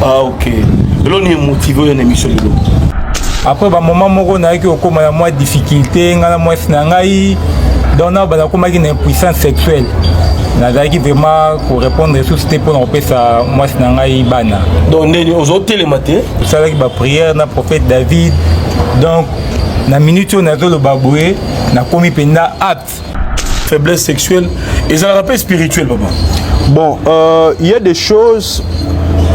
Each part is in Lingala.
Ah ok. Là on est motivé une émission de l'eau. Après bah moment moko na ki okoma na moi difficulté ngana moi sinangai dona ba na koma ki impuissance sexuelle. Na daki vraiment pour répondre sur c'était pour on ça moi sinangai bana. Donc aux autres les matins, ça avec ba prière na prophète David. Donc na minute on a le baboué na komi penda acte faiblesse sexuelle et ça le rappel spirituel papa. Bon, il y a des choses,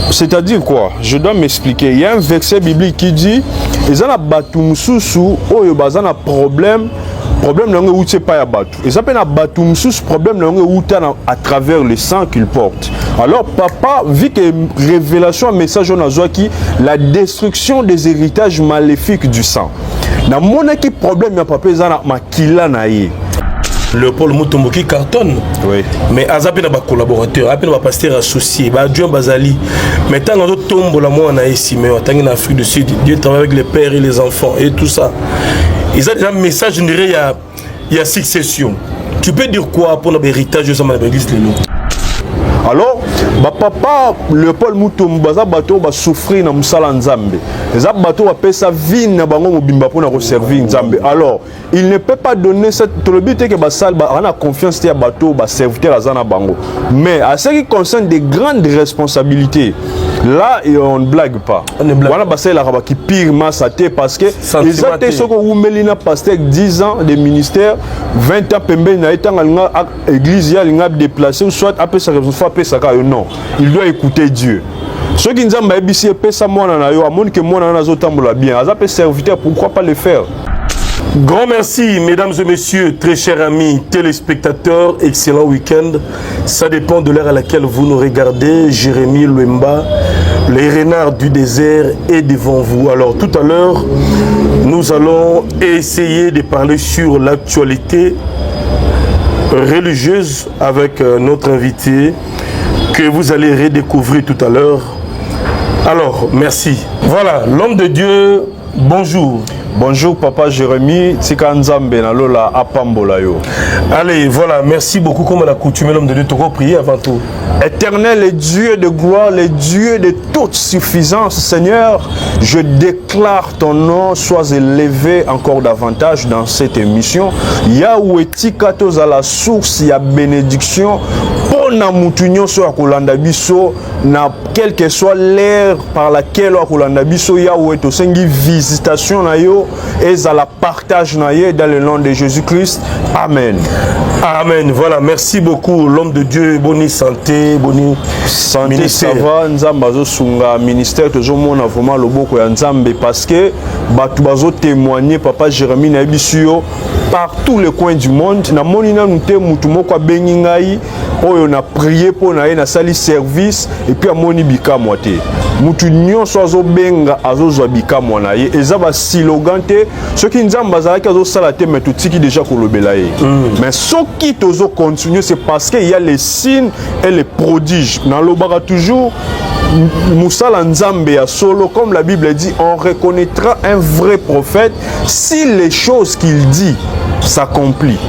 c'est-à-dire quoi? Je dois m'expliquer. Il y a un verset biblique qui dit ils ont un problème n'a où c'est pas ya batu. Et ça peut na batum sous problème n'a où à travers le sang qu'il porte. Alors papa vu que révélation message on a qui la destruction des héritages maléfiques du sang. Na mon qui problème ya papa za ma kila na ye. Léopold Mutombo qui cartonne. Oui. Mais Azapé n'a pas collaborateur, Azapé n'a pas pasteur associé, Dieu Bazali. Mais tant que tombe la moi en Haïti, mais tant en Afrique du Sud, Dieu travaille avec les pères et les enfants et tout ça. Ils ont déjà un message, je dirais, il y a succession. Tu peux dire quoi pour l'héritage de l'église de l'eau? Alors, papa Léopold Mutombo baza bato ba souffrir na musala nzambe. Les bato ba pesa vie na bango mobimba pour na servir nzambe. Alors, il ne peut pas donner cette tolobité que basal ba a confiance à bato ba serviteur azana bango. Mais à ce qui concerne des grandes responsabilités, là on ne blague pas. Voilà basal la qui pire massaté parce que les actes sont ko melina pasteur 10 ans de ministère, 20 ans pembe na etanga église ya linga déplacer soit après ça non, il doit écouter Dieu. Ceux qui nous ont dit que ça moi na yo amone que moi na zotambola bien. Azapé serviteur, pourquoi pas le faire? Grand merci, mesdames et messieurs, très chers amis téléspectateurs, excellent week-end. Ça dépend de l'heure à laquelle vous nous regardez. Jérémy Luemba, les renards du désert est devant vous. Alors tout à l'heure, nous allons essayer de parler sur l'actualité religieuse avec notre invité que vous allez redécouvrir tout à l'heure. Alors, merci. Voilà, l'homme de Dieu, bonjour. Bonjour papa Jérémy, Tika Nzambe na lola apambola yo. Allez, voilà, merci beaucoup comme à l'accoutumée l'homme de Dieu, t'auras prié avant tout. Éternel et Dieu de gloire, le Dieu de toute suffisance, Seigneur, je déclare ton nom, sois élevé encore davantage dans cette émission. Yahweh Tikatos à la source, il y a bénédiction. Pour na mutunyo so akolanda biso na quelle que soit l'ère par laquelle akolanda biso Yahweh to sengi visitation na yo et à la partage na ye dans le nom de Jésus-Christ. Amen. Amen. Voilà, merci beaucoup l'homme de Dieu, bonne santé, bonne santé, ministère. Ça va, Nzamba zo sunga ministère to zo mona vraiment loboko ya Nzambe parce que batu bazo témoigner papa Jérémy na bisio par tous les coins du monde na monina nute mutu moko bengi ngai oyo na prier pour na ye na sali service et puis amoni bikamwa te mutu nyonso azo benga azo zwa bikamwa na ye eza ba slogan te soki Nzambe azalaki azo sala te mais tutiki déjà kolobela ye mais soki tozo continuer c'est parce qu'il y a les signes et les prodiges na lobaka toujours Moussala Nzambe ya solo, comme la Bible dit, on reconnaîtra un vrai prophète si les choses qu'il dit s'accomplissent.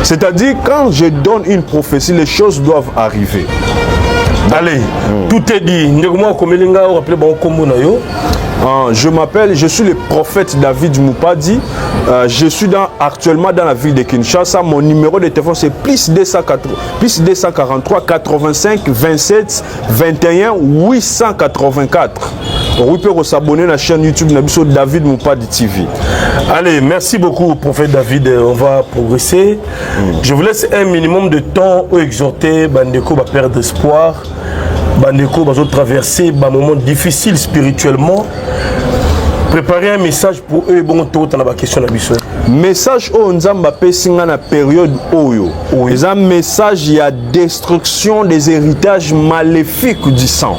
C'est-à-dire, quand je donne une prophétie, les choses doivent arriver. Allez, tout est dit. Je suis le prophète David Moupadi. Je suis actuellement dans la ville de Kinshasa. Mon numéro de téléphone c'est plus 243 85 27 21 884. Vous pouvez s'abonner à la chaîne YouTube David Moupadi TV. Allez, merci beaucoup, prophète David. On va progresser. Je vous laisse un minimum de temps pour exhorter Bandeko va perdre espoir. Bandeko va traverser un moment difficile spirituellement. Préparez un message pour eux. Bon, tout dans la question de la message au Nzamba Pessinga na période Oyo. C'est un message, il y a destruction des héritages maléfiques du sang.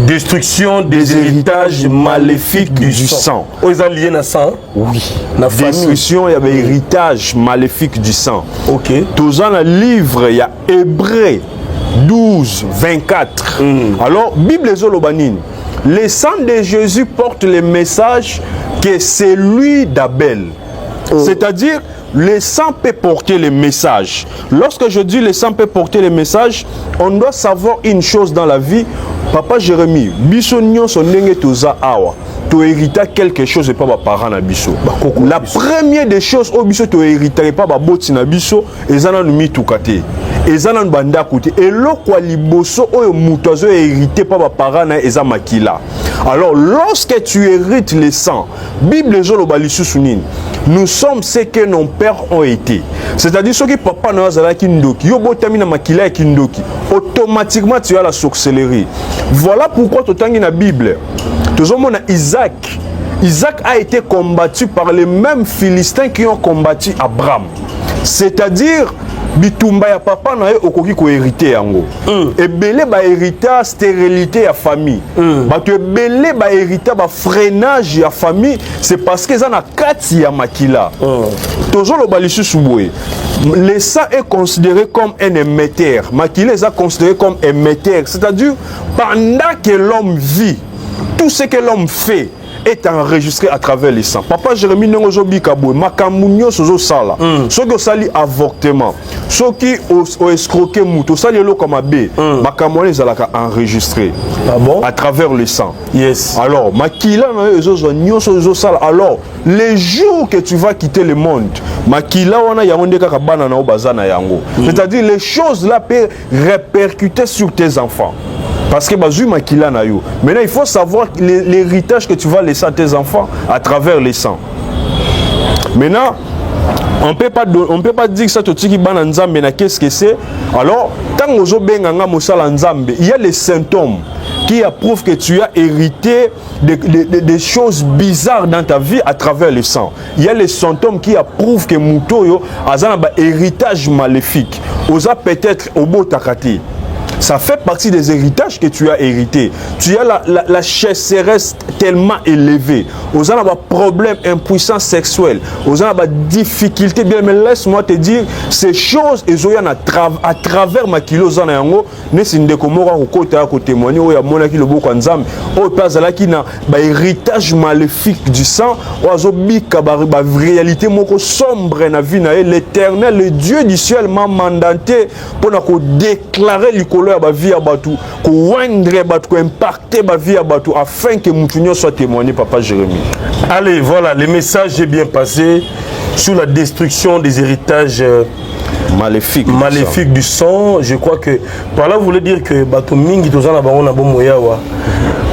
Destruction des héritages maléfiques du sang. Ils ont lié à sang? Oui. La destruction, il y a des héritages maléfiques du sang. Ok. Tous dans le livre, il y a Hébreux 12, 24. Alors, Bible Zolobanine. Le sang de Jésus porte le message que c'est lui d'Abel. C'est-à-dire, le sang peut porter le message. Lorsque je dis le sang peut porter le message, on doit savoir une chose dans la vie. Papa Jérémy, biso nyonso ndenge toza awa, tu héritas quelque chose et pas ba parents na biso. La première des choses au biso tu héritais pas ba boti na biso ezana numi tukate. Ezana banda côté et lo kwa liboso o muto zo hérité pas ba parents na eza makila. Alors lorsque tu hérites les sang, Bible zo lo balisu sunini. Nous sommes ce que nos pères ont été. C'est-à-dire ceux qui papa na zala kindoki, yo botami na makila kindoki, automatiquement tu as la sorcellerie. Voilà pourquoi tu tangi na Bible. Tozomona Isaac. Isaac a été combattu par les mêmes Philistins qui ont combattu Abraham. C'est-à-dire bitumba ya papa na ye okoki ko hériter yango. Ebele ba héritage stérilité ya famille. Ba tu ebele ba héritage ba freinage ya famille, c'est parce que ça na kati ya makila. Toujours le balisu souboé. Le sang est considéré comme un émetteur. Makila est considéré comme émetteur, c'est-à-dire pendant que l'homme vit, tout ce que l'homme fait est enregistré à travers les sangs. Papa Jérémy Nengozobi Kaboué, Makamounio Sozo Sala, ceux qui ont sali avortement, ceux qui ont escroqué Mouto, sali le comme abbé, Makamounio Zalaka enregistré à travers les sangs. Yes. Alors, Makila Sozo Sala, alors, les jours que tu vas quitter le monde, Makila wana Yamonde Kakabana na Obazana Yango. C'est-à-dire, les choses là peuvent répercuter sur tes enfants. Parce que Bazou Makila na yo. Maintenant, il faut savoir l'héritage que tu vas laisser à tes enfants à travers les sangs. Maintenant, on ne peut pas dire que ça te tiki ban nzambe na qu'est-ce que c'est. Alors, tant ozo benganga mosala nzambe, il y a les symptômes qui approuvent que tu as hérité des choses bizarres dans ta vie à travers le sang. Il y a les symptômes qui approuvent que Moutoyo a un héritage maléfique. Oza peut-être au beau takati. Ça fait partie des héritages que tu as hérité. Tu as la chasseresse tellement élevée. Aux gens ont des problèmes, impuissance sexuelle. Aux gens ont des difficultés. Bien, mais laisse-moi te dire, ces choses, elles ont à travers ma kilo zanango, ne s'inde komora au côté à côté témoigner. Il y a mon akilo beaucoup ensemble. Au place là qui n'a pas héritage maléfique du sang. Oiseau bika ba réalité moko sombre na vie na l'Éternel, le Dieu du ciel m'a mandaté pour nous déclarer l'icolo ba vie abatu, ko wendre batu, ko impacter ba vie abatu afin que Moutounio soit témoigné, Papa Jérémy. Allez, voilà, le message est bien passé sur la destruction des héritages maléfiques du sang. Je crois que par là vous voulez dire que bato mingi tozana bango na bomoyawa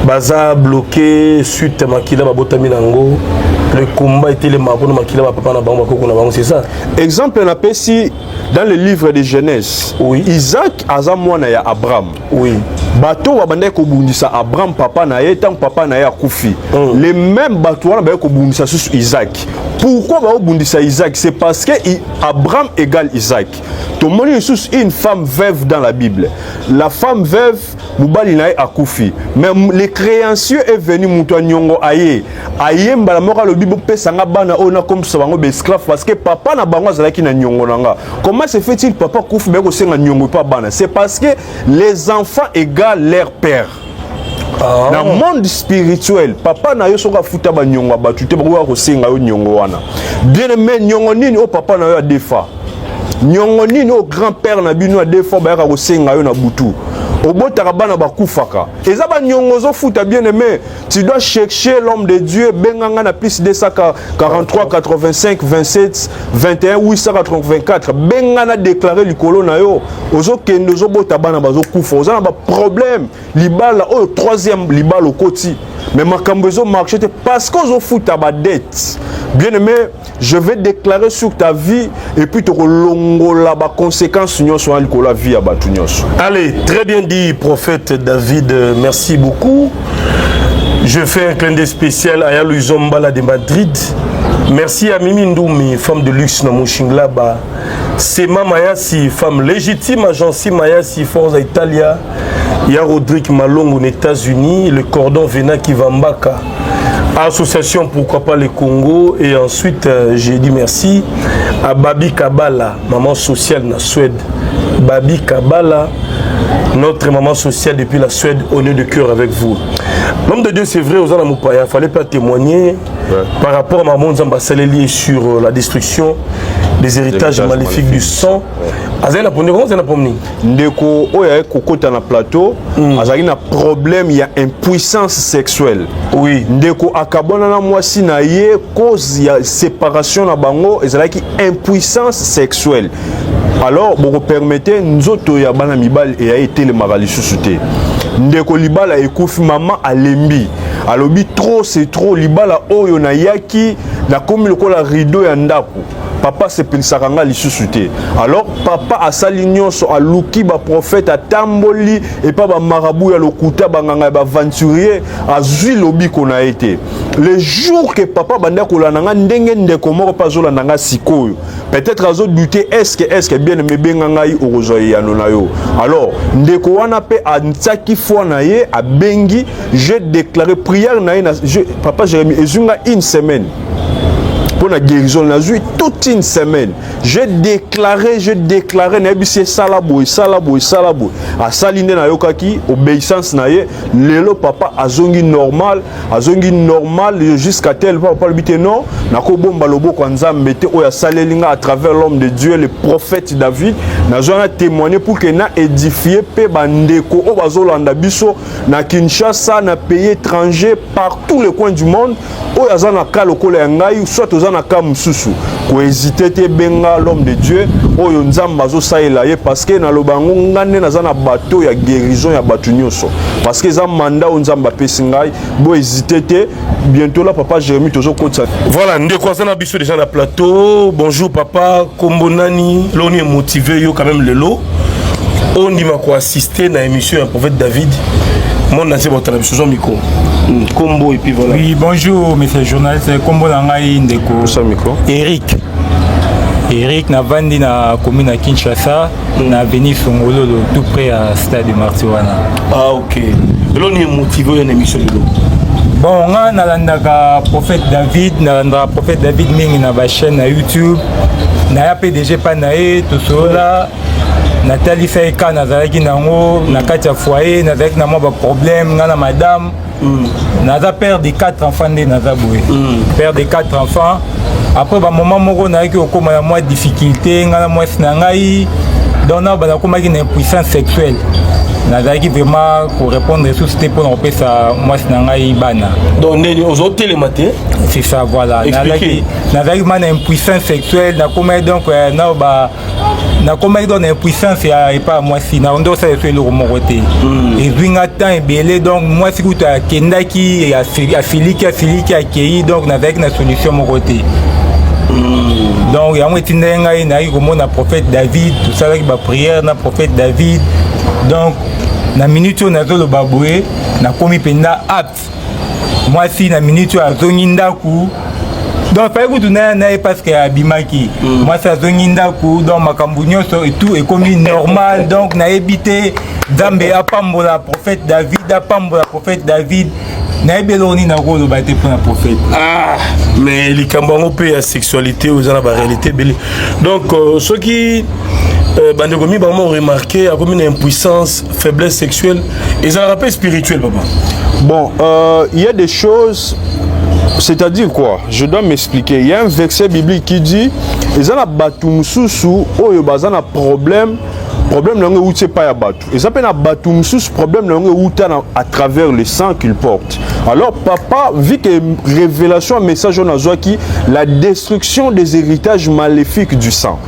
baza bloqué suite makila babotami nango. Le combat était le marron makila papa na bango bakoko na bango, c'est ça. Exemple na pesi dans le livre de Genèse. Oui. Isaac azamwana ya Abraham. Oui. Bato wa bande ko bundisa Abraham papa na ye tant papa na ya kufi. Les mêmes bato wana ba ko bundisa sur Isaac. Pourquoi ba bundisa Isaac? C'est parce que Abraham égale Isaac. Tout le monde est une femme veuve dans la Bible. La femme veuve Moubali na a kufi. Mais le créancier est venu Moutoua Nyongo aye. Aye mbala moka le Bible pe sanga bana ona comme ça bango esclave parce que papa na bango zalaki na Nyongo nanga. Comment se fait-il papa kufi beko senga Nyongo pas bana? C'est parce que les enfants égalent leur père. Dans le monde spirituel, papa na yo soka futa ba Nyongo batu te bako ko senga yo Nyongo wana. Bien aimé Nyongo nini o papa na yo a defa. Nyongo nini o grand-père na bino a defa ba ko senga yo na butu. Obotarabana bakufaka. Ezaba nyongozo futa bien aimé. Tu dois chercher l'homme de Dieu. Benganga na plus de 43, 85, 27, 21, 884. Bengana déclaré l'ikolo na yo. Ozo kendo zo botabana bazo kufa. Ozo na ba problème. Libala au troisième libala au koti. Mais ma cambezo marché parce qu'on futa ba dette. Bien aimé, je vais déclarer sur ta vie et puis te longola ba conséquences sur la vie à Batunios. Allez, très bien dit, prophète David, merci beaucoup. Je fais un clin d'œil spécial à Yalou Zombala de Madrid. Merci à Mimi Ndoumi, femme de luxe dans Mouchinglaba. Sema Mayasi, femme légitime, agence Mayasi, Forza Italia. Il y a Rodrigue Malong aux États-Unis, le cordon Vena Kivambaka. Association Pourquoi pas le Congo. Et ensuite, j'ai dit merci à Babi Kabala, maman sociale na Suède. Babi Kabala, notre maman sociale depuis la Suède, honneur de cœur avec vous. L'homme de Dieu, c'est vrai, aux Anamupaya, il ne fallait pas témoigner par rapport à Maman Zamba Saleli sur la destruction des héritages maléfiques du sang. Azana pomni comment azana pomni? Ndeko oya kokota na plateau, azali na problème ya impuissance sexuelle. Oui. Ndeko akabona na mwasi na ye cause ya séparation na bango ezalaki impuissance sexuelle. Alors boko permettre nzoto ya bana mibali e a été le magalisusu te. Ndeko libala ekufi maman alembi. Alobi trop c'est trop libala oyo na yaki na komi lokola rideau ya ndako. Papa se pelisaka nga lisusu te. Alors papa asali nyonso aluki ba prophète atamboli et pas ba marabout ya lokuta banganga ba aventurier azui lobiko na été. Le jour que papa banda kolanda nga ndenge ndeko moko pa zolanda nga sikoyo. Peut-être azo douter est-ce que bien me benga ngai okozoya ya nona yo. Alors ndeko wana pe antsaki foi na ye abengi, j'ai déclaré prière na ye na papa Jérémie ezunga une semaine. Pour la guérison, on a joué toute une semaine. J'ai déclaré, n'abissé salabo. A saline na yokaki, obéissance na ye, lelo papa azongi normal jusqu'à tel papa bité non, na ko bomba lobo kwa nzambe te oya salelinga à travers l'homme de Dieu, le prophète David, na zona témoigner pour que na édifier pe bandeko o bazolanda biso na Kinshasa, na pays étranger, par tous les coins du monde, oya zana ka lokola ngai soit na kam susu ko hésiter te benga l'homme de Dieu oyo nzamba zo saela ye parce que na lobango ngane na zana bateau ya guérison ya batu nyonso parce que za mandat nzamba pesingai bo hésiter te bientôt là papa Jérémie tozo kotsa. Voilà, ndeko azana biso déjà na plateau. Bonjour papa, kombo nani loni est motivé yo quand même lelo. On dit ma ko assister na émission un prophète David. Mon nasi ba télévision micro. Combo et puis voilà. Oui, bonjour monsieur le journaliste, combo nangai ndeko. Ça micro. Eric na vandi na commune à Kinshasa, na veni Songololo tout près à stade de Martiwana. Ah OK. L'on est motivé une émission de l'eau. Bon, on a nalandaka prophète David, nalanda prophète David mingi na ba chaîne na YouTube. Na ya PDG pa na e to sola. Nathalie Saïka nazalaki nango na kati ya foyer, nazalaki na mwa ba problème ngana madame. Naza père de 4 enfants de Naza Boué. Père de 4 enfants. Après ba moment moko na ki okoma na moi difficulté ngana moi sinangai dona ba nakoma ki na impuissance sexuelle. Naza ki vraiment pour répondre sur c'était pour empêcher ça moi sinangai bana. Donc aux autres les matins. C'est ça voilà. Naza ki man impuissance sexuelle na koma donc na ba na comment donne impuissance et pas moi si na ndo ça fait le romoroté et dwinga temps et belé donc moi si tu as kendaki et a filiki accueilli donc avec une solution moroté donc ya moi tindenga na yi comme na prophète David tout ça avec ba prière na prophète David donc na minute na zo le baboué na komi penda apte moi si na minute a zoninda ku. Donc, il faut que parce que Abimaki, moi, ça zongindaku, donc ma cambugnoso et tout est comme normal. Donc, na évité d'amber à Pambola, prophète David, à Pambola, prophète David. Na ebeloni na rôle batté pour un prophète. Ah, mais les cambangos paient la sexualité aux la réalité. Donc, ceux qui Bandegomi ont remarqué à comme une impuissance, faiblesse sexuelle, et ça rappelle spirituel, papa. Bon, il y a des choses. C'est-à-dire quoi? Je dois m'expliquer. Il y a un verset biblique qui dit ils ont un batum sous oyo bazana problème nange ou c'est pas ya batu. Ils appellent un batum sous problème nange ou à travers le sang qu'il porte. Alors papa vu que révélation un message on a qui la destruction des héritages maléfiques du sang.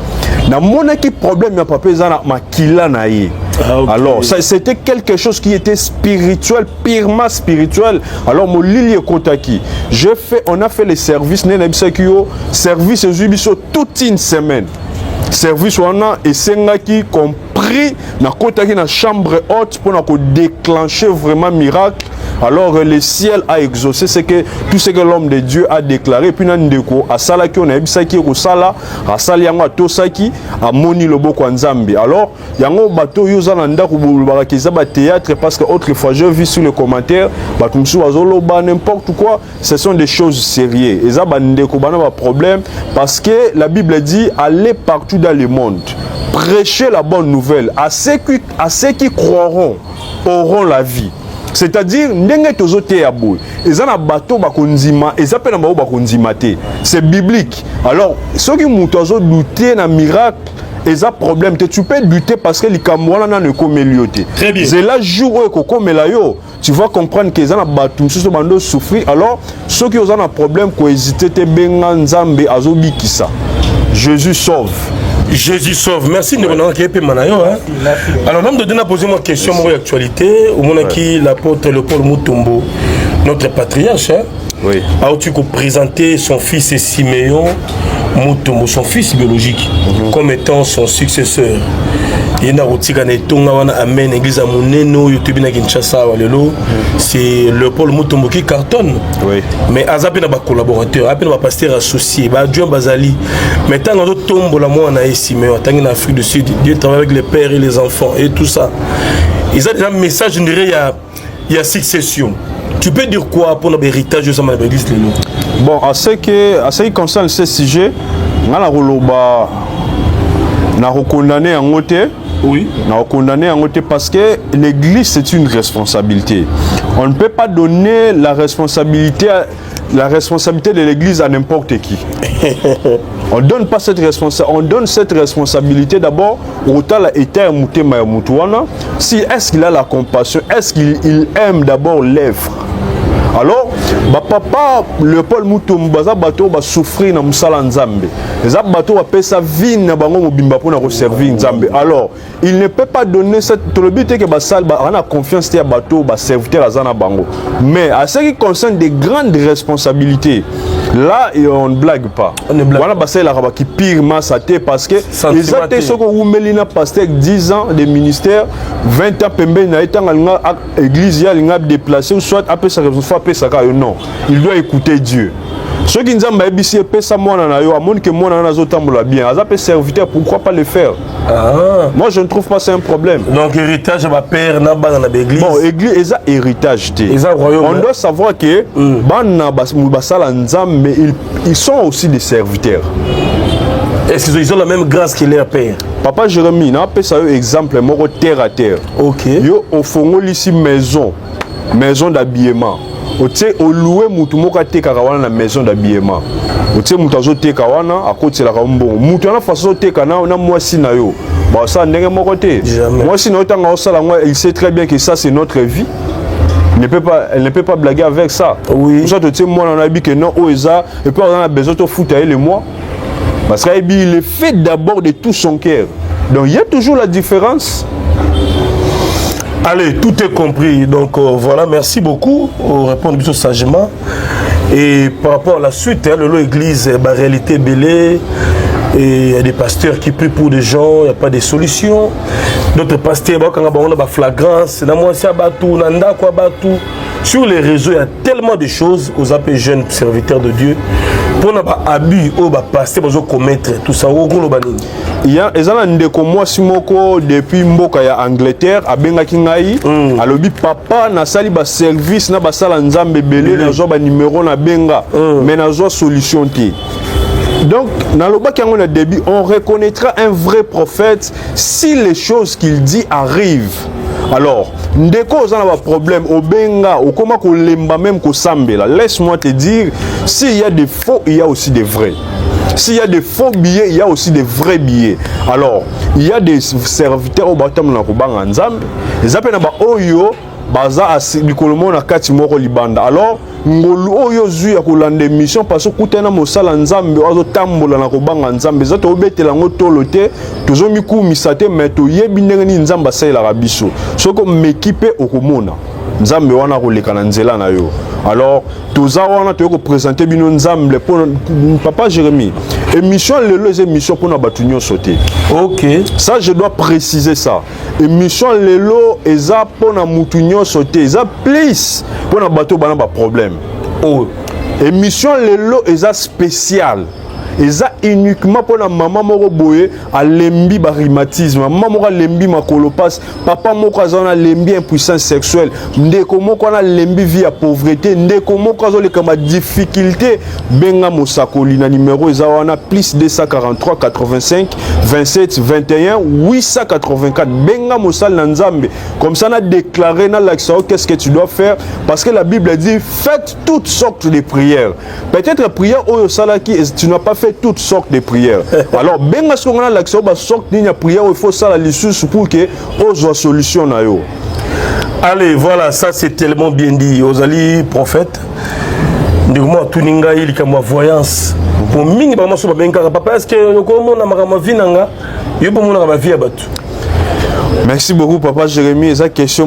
Na mona qui problème ya papa ezana makila na ye. Ah, okay. Alors, c'était quelque chose qui était spirituel, purement spirituel. Alors, mon Lili Kotaki, on a fait les services, service toute une semaine. Service, on a et compris, na Kotaki, na chambre haute, pour déclencher vraiment miracle. Alors le ciel a exaucé tout ce que l'homme de Dieu a déclaré. Puis Nandeko a salaki on a bisaki ko sala a sali yango tosaki a moni loboko nzambe. Alors yango bato yoza nanda ko barakiza ba théâtre parce que autrefois j'ai vu sur les commentaires batumsu azoloba n'importe quoi, ce sont des choses sérieuses. Et ça bandeko bana ba problème parce que la Bible dit allez partout dans le monde, prêchez la bonne nouvelle à ceux qui croiront auront la vie. C'est-à-dire, c'est biblique. Alors, ceux qui ont douté d'un miracle, et ça problème tu peux douter parce que les Camerounais n'ont pas mélioté. Très bien. C'est là jour où tu vas comprendre que les gens ont souffrir. Alors ceux qui ont un problème qui hésité te benga nzambe azobi kisa. Jésus sauve. Jésus sauve. Merci de nous avoir alors, même de donner poser une question sur l'actualité. Au moment qui l'apôtre Léopold Mutombo, notre patriarche, oui. A tu présenté son fils Siméon Mutombo, son fils biologique, comme étant son successeur. Il y a une église à Moneno, c'est Léopold Mutombo qui cartonne. Oui. Mais il y a des collaborateurs, il y a des pasteurs associés, il y a des Bazali. Mais tant que tombe la moi en Siméon, tant en Afrique du Sud, Dieu travaille avec les pères et les enfants et tout ça. Ils ont déjà un message, je dirais, il y a succession. Tu peux dire quoi pour notre héritage de l'église? Bon, à ce qui concerne ce sujet, on a condamné en côté. Oui. On a condamné en côté parce que l'église c'est une responsabilité. On ne peut pas donner la responsabilité de l'église à n'importe qui. On donne pas cette responsabilité. On donne cette responsabilité d'abord au tal état mutema ya mutuana. Si est-ce qu'il a la compassion, est-ce qu'il aime d'abord l'œuvre. Alors, papa Léopold Mutombo baza bato ba souffrir na musala nzambe. Les bato ba pesa vie na bango mobimba pour na servir nzambe. Alors, il ne peut pas donner cette tolobité que basal ba a confiance te bato ba serviteur azana bango. Mais à ce qui concerne des grandes responsabilités, là on ne blague pas. Voilà basal la qui pire masate parce que les athées sont ko melina pasteur 10 ans de ministère, 20 ans pembe na etanga église ya linga déplacer soit après ça non, il doit écouter Dieu. Ceux qui nous ont dit que ça moi que moi bien, ça serviteur, pourquoi pas le faire? Moi je ne trouve pas c'est un problème. Donc héritage ma père na ba na l'église. Bon, église et ça héritage on doit savoir que mais ils sont aussi des serviteurs. Est-ce qu'ils ont la même grâce que leur père? Papa Jérémie, n'a pas ça exemple moro terre à terre. OK. Yo au fond ici maison d'habillement. Au louer mutumoka te karawana na maison d'habillement. Otie mutazo te kawana à côté la kambo. Mutana façon te kana na mwasi na yo. Bah ça ndenge moko te. Moi si na tanga osala moi il sait très bien que ça c'est notre vie. Elle ne peut pas blaguer avec ça. Oui. Ça te moi on a dit que non oza et puis on a besoin de foutre elle et moi. Parce qu'il est fait d'abord de tout son cœur. Donc il y a toujours la différence. Allez, tout est compris. Donc voilà, merci beaucoup. On répond plutôt sagement. Et par rapport à la suite, l'église, la réalité belée. Et il y a des pasteurs qui prient pour des gens, il n'y a pas de solution. D'autres pasteurs, quand on a la flagrance, sur les réseaux, il y a tellement de choses aux appels jeunes serviteurs de Dieu. Pour ne pas abus, on va passer, on va commettre tout ça. Il y a un ndeko moi simoko depuis mboka ya Angleterre a benga kingai alobi papa na sali ba service na ba sala nzambe belé na zo ba numéro na benga mais na zo solution té. Donc dans le bas on a début on reconnaîtra un vrai prophète si les choses qu'il dit arrivent. Alors, ndeko on a un problème au benga au comment ko lemba même ko sambela. Laisse-moi te dire s'il y a des faux, il y a aussi des vrais. S'il y a des faux billets, il y a aussi des vrais billets. Alors, il y a des serviteurs au bâtiment na kubanga nzambe. Les appels na ba oyo baza asilikolomo na kati moko libanda. Alors, ngolu oyo zui ya kolanda mission parce que kutena mosala nzambe ozo tambola na kubanga nzambe. Zato obetela ngo tolote, tozo miku misate meto yebi ndenge ni nzamba saila rabiso. Soko mekipe okomona. Nzambe wana koleka na nzela na yo. Alors, toza wana to ko présenter bino nzambe pour papa Jérémie. Émission lelo c'est émission pour na batunyo sauter. OK. Ça je dois préciser ça. Émission lelo eza pour na mutunyo sauter. Eza please pour na bato bana ba problème. Oh. Émission lelo eza spécial. Eza uniquement pour la maman moko boye à lembi ba rhumatisme, maman moko lembi makolopas, papa moko azana lembi impuissance sexuelle, ndeko moko na lembi vie à pauvreté, ndeko moko azole kama difficulté benga mosakoli na numéro eza wana plus 243 85 27 21 884 benga mosal na nzambe. Comme ça on a déclaré dans l'action qu'est-ce que tu dois faire parce que la Bible dit faites toutes sortes de prières. Peut-être prière oyo salaki tu n'as pas fait fait toutes sortes de prières. Alors, benga ce qu'on a l'accès à sorte de prière, il faut ça la licence pour que aux solution na yo. Allez, voilà, ça c'est tellement bien dit. Ozali prophète. De moi tout ninga il comme voyance. Pour mingi ba maso ba benga papa est-ce que ko mona ma vie nanga, yo pour mona ma vie abatu. Merci beaucoup, Papa Jérémy. Et sa question,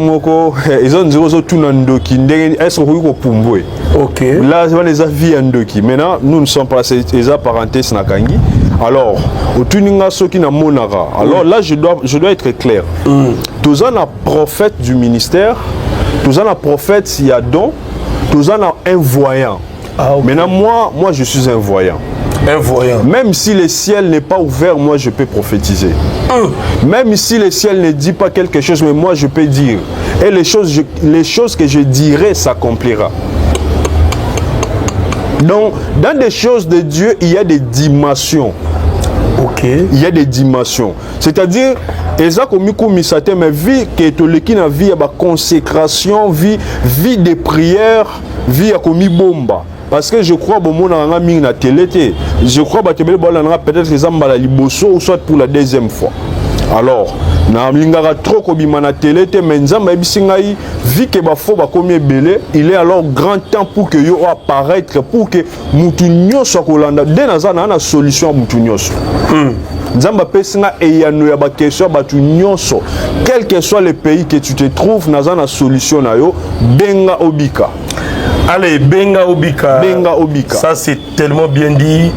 ils ont dit tout nandoki. Est-ce qu'on peut pumbouer? Ok. Là, c'est les avis andoki. Maintenant, nous ne sommes pas les parenthèses nakangi. Alors, au tuninga soki na monara. Alors là, je dois être clair. Tous en a prophète du ministère, tous en a prophète Yadon, tous en a un voyant. Ah, okay. Maintenant, moi, je suis un voyant. Un voyant. Même si le ciel n'est pas ouvert, moi je peux prophétiser. Même si le ciel ne dit pas quelque chose, mais moi je peux dire. Et les choses que je dirai s'accomplira. Donc, dans des choses de Dieu, il y a des dimensions. Ok. Il y a des dimensions. C'est-à-dire, mais vie que tu as vie à consécration, vie de prière, vie à commis bomba. Parce que je crois que je télé, je crois que peut-être que Zambala liboso ou soit pour la deuxième fois. Alors, na trop kobima na télé mais nzamba ebisingai vu que ba fo ba komi belé, il est alors grand temps pour que yo apparaître pour que mutu nyoso kolanda de na na solution mutu nyoso. Nzamba pesinga eyano ya ba question batu nyoso quel que soit le pays que tu te trouves na solution na yo benga obika. Allez, Benga Obika. Benga Obika. Ça, c'est tellement bien dit.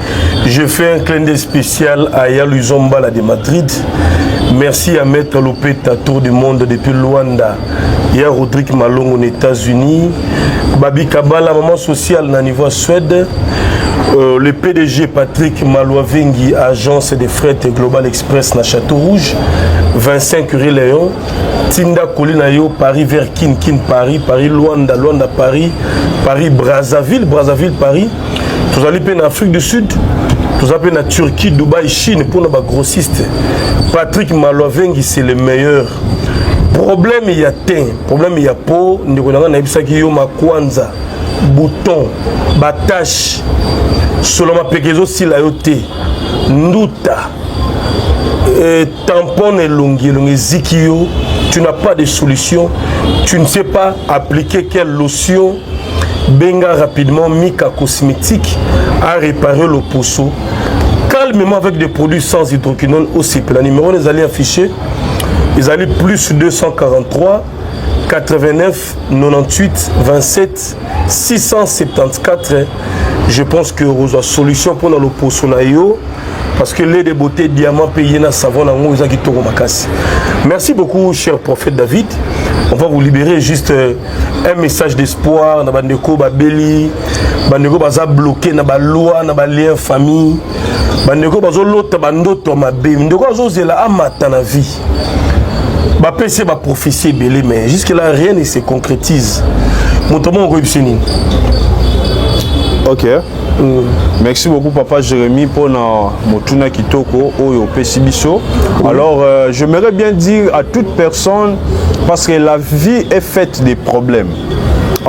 Je fais un clin d'œil spécial à Yalou Zombala de Madrid. Merci à Maître Lopeta, tour du monde depuis Luanda. Il y a Rodrigue Malong aux États-Unis. Babi Kabala, maman sociale, à niveau Suède. Le PDG Patrick Malouavengi, agence de fret Global Express na Château Rouge. 25 Curie Léon. Tinda Kolinayo, Paris vers Kin Paris, Paris Luanda, Luanda Paris, Paris Brazzaville, Brazzaville Paris. Tous allez en Afrique du Sud, tous allez en Turquie, Dubaï, Chine pour nos grossistes. Patrick Malouavengi, c'est le meilleur. Problème il y a teint, problème il y a peau, nous avons ma kwanza, bouton, batache, selon ma pekezo si la yote, nduta. Tampon et longi zikio, tu n'as pas de solution, tu ne sais pas appliquer quelle lotion, benga rapidement Mika cosmétique à réparer le pousseau calmement avec des produits sans hydroquinone aussi. La numéro les allez afficher, ils allaient plus 243 89 98 27 674. Je pense que vous avez solution pour le pousseau naïo. Parce que les de beauté diamant payé na savon na ngo ezaki toko makasi. Merci beaucoup cher prophète David. On va vous libérer juste un message d'espoir na bandeko ba beli, bandeko baza bloqué na ba loi na ba lien famille. Bandeko bazo lota bandoto mabe, ndeko bazo zela amata na vie. Ba pese ba prophétie belé mais jusque là rien ne se concrétise. Montrons corruption. OK. Merci beaucoup Papa Jérémy pour Motuna Kitoko Oyo Pesibiso. Alors j'aimerais bien dire à toute personne parce que la vie est faite des problèmes.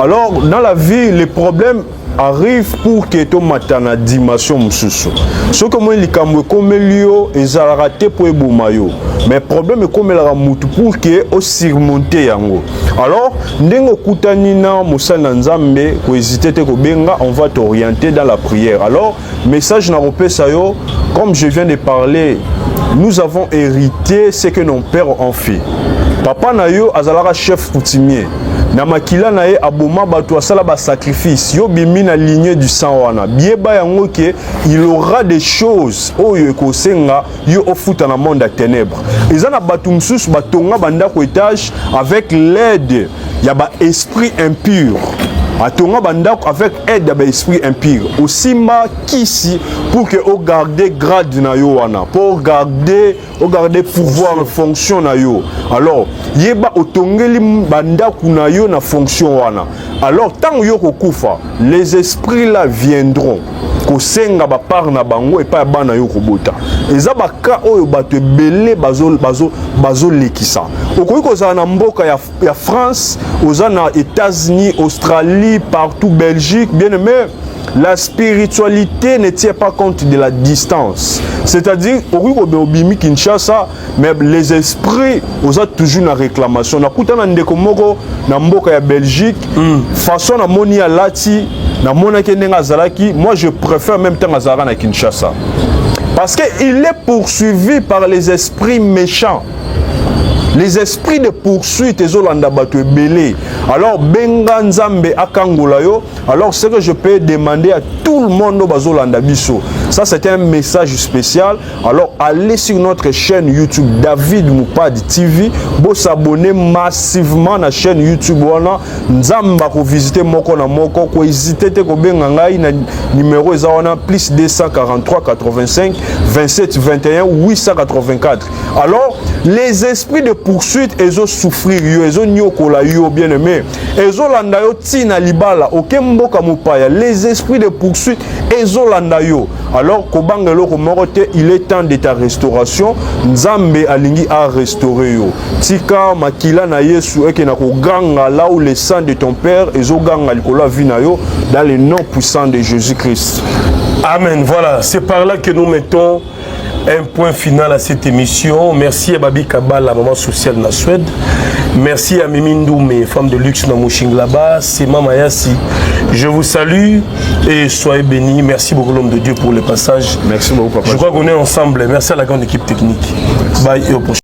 Alors dans la vie les problèmes arrivent pour que tu matin na dimension mususu. Ce que moi likamwe comme lio ezala raté pour ebomayo. Mais problème est comme la mutu pour que o surmonter yango. Alors ndengo kutanina musana nzambe ko hésiter te ko benga, on va t'orienter dans la prière. Alors message na repesa yo comme je viens de parler, nous avons hérité ce que nos pères ont fait. Papa na yo azalara chef coutumier. Na makila na ye aboma bato asala ba sacrifice yo bimi na lignée du sang wana bieba yango ke il aura des choses oyo ekosenga yo ofuta na monde à ténèbres ezana bato msusu batonga banda ko étage avec l'aide ya ba esprit impur atonga banda avec aide ya ba esprit impur osimba kisi pour que o garder grade na yo wana pour garder pouvoir fonction na yo. Alors yeba otongeli banda kuna yo na fonction wana. Alors tant yo kokufa les esprits là viendront kosenga ba par na bango et pas bana yo kobota eza baka oyo bato ebele bazo lekisa okoki kozala na mboka ya France oza na États-Unis, Australie, partout Belgique bien aimé la spiritualité ne tient pas compte de la distance. C'est-à-dire, au Bimi Kinshasa, mais les esprits, vous êtes toujours dans la réclamation. Na kuta na ndeko moko na mboka ya Belgique, façon na moni à Lati, na mona kenenga zalaki, moi je préfère même temps Azara na Kinshasa. Parce qu'il est poursuivi par les esprits méchants. Les esprits de poursuite et Zolanda Bato belé. Alors benga nzambe akangola yo. Alors ce que je peux demander à tout le monde Bazolanda biso. Ça c'est un message spécial. Alors allez sur notre chaîne YouTube David Moupad TV. Bo s'abonner massivement à la chaîne YouTube wana. Nzamba ko visiter moko na moko ko hésiter te ko benga ngai na numéro ezawana plus 243 85 27 21 884. Alors les esprits de poursuite ils ont souffrir yo ils ont nyokola yo bien aimé ils ont landa yo tina libala okemboka mopaya les esprits de poursuite ils ont landa yo alors kobangelo ko morote il est temps de ta restauration nzambe alingi a restaurer yo tika makila na Yesu eke na ko ganga là où le sang de ton père ils ont ganga likola vie na yo dans le nom puissant de Jésus-Christ. Amen. Voilà, c'est par là que nous mettons un point final à cette émission. Merci à Babi Kaba, la maman sociale de la Suède. Merci à Mimindou, mes femmes de luxe dans Mouching là-bas. C'est Mama Yassi. Je vous salue et soyez bénis. Merci beaucoup l'homme de Dieu pour le passage. Merci beaucoup papa. Je crois qu'on est ensemble. Merci à la grande équipe technique. Bye et au prochain.